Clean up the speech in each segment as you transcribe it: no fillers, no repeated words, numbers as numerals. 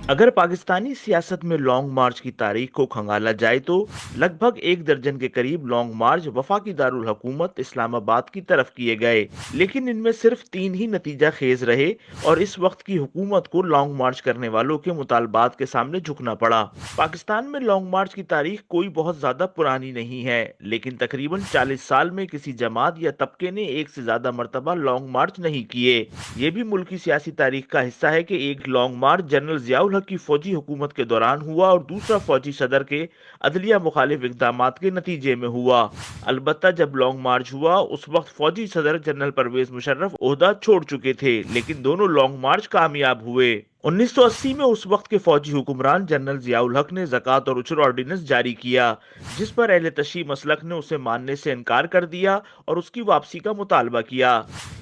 अगर पाकिस्तानी सियासत में लॉन्ग मार्च की तारीख को खंगाला जाए तो लगभग एक दर्जन के करीब लॉन्ग मार्च वफाकी दारुल हुकूमत इस्लामाबाद की तरफ किए गए, लेकिन इनमें सिर्फ तीन ही नतीजा खेज रहे और इस वक्त की हुकूमत को लॉन्ग मार्च करने वालों के मुतालबात के सामने झुकना पड़ा। पाकिस्तान में लॉन्ग मार्च की तारीख कोई बहुत ज्यादा पुरानी नहीं है, लेकिन तकरीबन 40 साल में किसी जमात या तबके ने एक से ज्यादा मरतबा लॉन्ग मार्च नहीं किए। ये भी मुल्क की सियासी तारीख का हिस्सा है कि एक लॉन्ग मार्च जनरल जियाउल हक की फौजी हुकूमत के दौरान हुआ और दूसरा फौजी सदर के अदलिया मुखालिफ इकदामात के नतीजे में हुआ। अलबत्ता जब लॉन्ग मार्च हुआ उस वक्त फौजी सदर जनरल परवेज मुशर्रफ ओहदा छोड़ चुके थे, लेकिन दोनों लॉन्ग मार्च कामयाब हुए। 1980 में उस वक्त के फौजी हुक्मरान जनरल जियाउल हक ने ज़कात और उशर ऑर्डिनेंस जारी किया, जिस पर अहले तशी मसलक ने उसे मानने से इनकार कर दिया और उसकी वापसी का मुतालबा किया।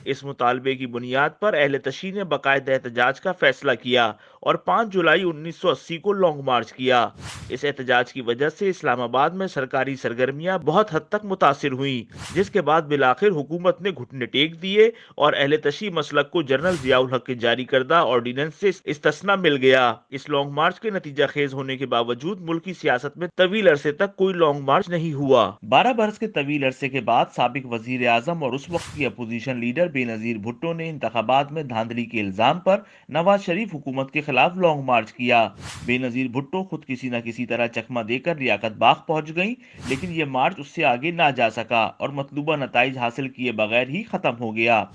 इस मुतालबे की बुनियाद पर अहले तशी ने बाकायदा एहतजाज का फैसला किया और 5 जुलाई 1980 को लॉन्ग मार्च किया। इस एहतजाज की वजह से इस्लामाबाद में सरकारी सरगर्मियां बहुत हद तक मुतासिर हुई, जिसके बाद बिलाखिर हुकूमत ने घुटने टेक दिए और अहले तशी मसलक को जनरल जियाउल हक के जारी करदा ऑर्डिनेंस से इस्तिस्ना मिल गया। इस लॉन्ग मार्च के नतीजा खेज होने के बावजूद मुल्क की सियासत में तवील अरसे तक कोई लॉन्ग मार्च नहीं हुआ। 12 बरस के तवील अरसे के बाद साबिक वजीर आजम और उस वक्त की अपोजिशन लीडर बेनजीर भुट्टो ने इंतखाबात में धांधली के इल्जाम पर नवाज शरीफ हुकूमत के खिलाफ लॉन्ग मार्च किया। बेनजीर भुट्टो खुद किसी न किसी तरह चकमा देकर लियाकत बाग पहुंच गई, लेकिन ये मार्च उससे आगे ना जा सका और मतलूबा नताइज हासिल किए बगैर ही खत्म हो गया।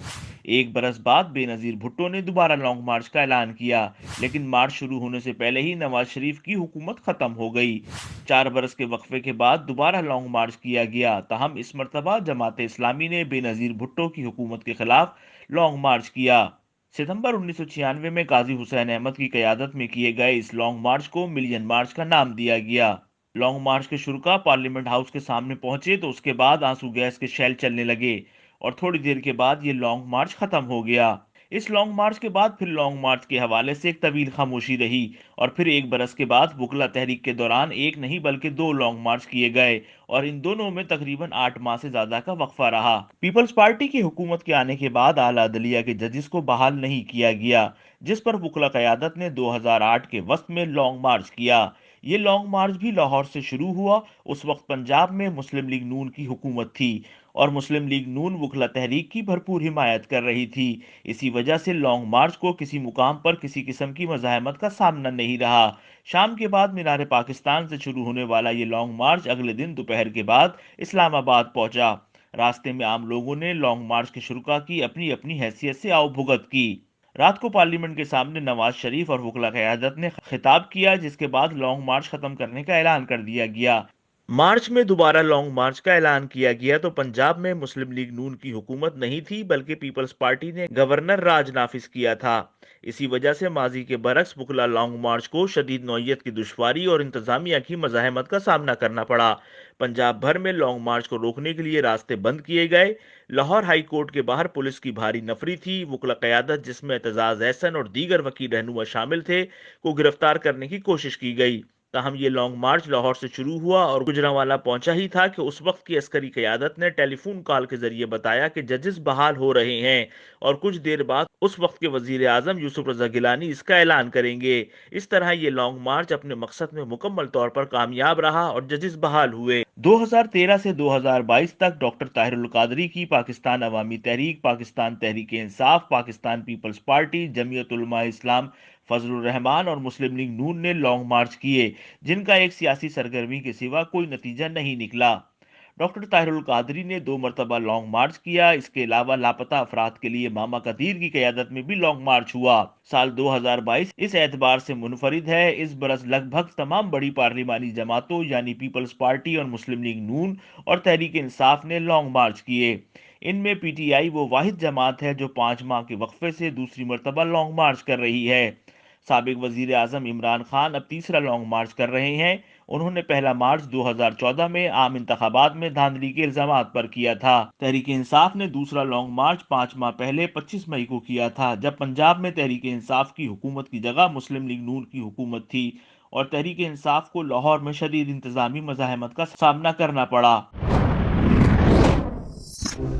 एक बरस बाद बेनजीर भुट्टो ने दोबारा लॉन्ग मार्च का ऐलान किया, लेकिन मार्च शुरू होने से पहले ही नवाज शरीफ की हुकूमत खत्म हो गई। 4 बरस के वक्फे के बाद दोबारा लॉन्ग मार्च किया गया, ताहम इस मरतबा जमात इस्लामी ने बेनजीर भुट्टो की हुकूमत के खिलाफ लॉन्ग मार्च किया। सितंबर 1996 में गाजी हुसैन अहमद की क़यादत में किए गए इस लॉन्ग मार्च को मिलियन मार्च का नाम दिया गया। लॉन्ग मार्च के शुरुका पार्लियामेंट हाउस के सामने पहुंचे तो उसके बाद आंसू गैस के शैल चलने लगे और थोड़ी देर के बाद ये लॉन्ग मार्च खत्म हो गया। इस लॉन्ग मार्च के बाद फिर लॉन्ग मार्च के हवाले से एक तवील खामोशी रही और फिर एक बरस के बाद बुकला तहरीक के दौरान एक नहीं बल्कि दो लॉन्ग मार्च किए गए और इन दोनों में तकरीबन 8 माह से ज्यादा का वक्फा रहा। पीपल्स पार्टी की हुकूमत के आने के बाद आला अदलिया के जजेस को बहाल नहीं किया गया, जिस पर बुकला क़यादत ने 2008 के वस्त में लॉन्ग मार्च किया। ये लॉन्ग मार्च भी लाहौर से शुरू हुआ। उस वक्त पंजाब में मुस्लिम लीग नून की हुकूमत थी और मुस्लिम लीग नून वकला तहरीक की भरपूर हिमायत कर रही थी। इसी वजह से लॉन्ग मार्च को किसी मुकाम पर किसी किस्म की मज़ाहमत का सामना नहीं रहा। शाम के बाद मीनार पाकिस्तान से शुरू होने वाला ये लॉन्ग मार्च अगले दिन दोपहर के बाद इस्लामाबाद पहुंचा। रास्ते में आम लोगों ने लॉन्ग मार्च के शुरुका की अपनी अपनी हैसियत से आवभुगत की। रात को पार्लियामेंट के सामने नवाज शरीफ और वकला क़यादत ने खिताब किया, जिसके बाद लॉन्ग मार्च खत्म करने का ऐलान कर दिया गया। मार्च में दोबारा लॉन्ग मार्च का ऐलान किया गया तो पंजाब में मुस्लिम लीग नून की हुकूमत नहीं थी, बल्कि पीपल्स पार्टी ने गवर्नर राज नाफिज किया था। इसी वजह से माजी के बरक्स बुकला लॉन्ग मार्च को शदीद नौयत की दुश्वारी और इंतजामिया की मज़ाहमत का सामना करना पड़ा। पंजाब भर में लॉन्ग मार्च को रोकने के लिए रास्ते बंद किए गए। लाहौर हाई कोर्ट के बाहर पुलिस की भारी नफरी थी। वकला क़यादत, जिसमें एतजाज एहसन और दीगर वकील रहनुमा शामिल थे, को गिरफ्तार करने की कोशिश की गई। ताहम ये लॉन्ग मार्च लाहौर से शुरू हुआ और गुजरांवाला पहुंचा ही था कि उस वक्त की अस्करी क़यादत ने टेलीफोन कॉल के जरिए बताया कि जजेस बहाल हो रहे हैं और कुछ देर बाद उस वक्त के वजीर आजम यूसुफ रजा गिलानी इसका ऐलान करेंगे। इस तरह ये लॉन्ग मार्च अपने मकसद में मुकम्मल तौर पर कामयाब रहा और जजेस बहाल हुए। 2013 से 2022 तक डॉक्टर ताहिरुल कादरी की पाकिस्तान अवामी तहरीक, पाकिस्तान तहरीक इंसाफ, पाकिस्तान पीपल्स पार्टी, जमीयत उलमा इस्लाम फजलुर रहमान और मुस्लिम लीग नून ने लॉन्ग मार्च किए, जिनका एक सियासी सरगर्मी के सिवा कोई नतीजा नहीं निकला। डॉक्टर ताहिरुल कादरी ने 2 मरतबा लॉन्ग मार्च किया। इसके अलावा लापता अफराद के लिए मामा कदीर की क़यादत में भी लॉन्ग मार्च हुआ। साल 2022 इस एतबार से मुनफरिद है। इस बरस लगभग तमाम बड़ी पार्लिमानी जमातों यानी पीपल्स पार्टी और मुस्लिम लीग नून और तहरीक इंसाफ ने लॉन्ग मार्च किए। इनमें पीटीआई वो वाहिद जमात है जो 5 माह के वक्फे से दूसरी मरतबा लॉन्ग मार्च कर रही है। साबिक वजीर आजम इमरान खान अब तीसरा लॉन्ग मार्च कर रहे हैं। उन्होंने पहला मार्च 2014 में आम इंतखाबात में धांधली के इल्जामात पर किया था। तहरीक इंसाफ ने दूसरा लॉन्ग मार्च 5 माह पहले 25 मई को किया था, जब पंजाब में तहरीक इंसाफ की हुकूमत की जगह मुस्लिम लीग नून की हुकूमत थी और तहरीक इंसाफ को लाहौर में शदीद इंतजामी मज़ाहमत का सामना करना पड़ा।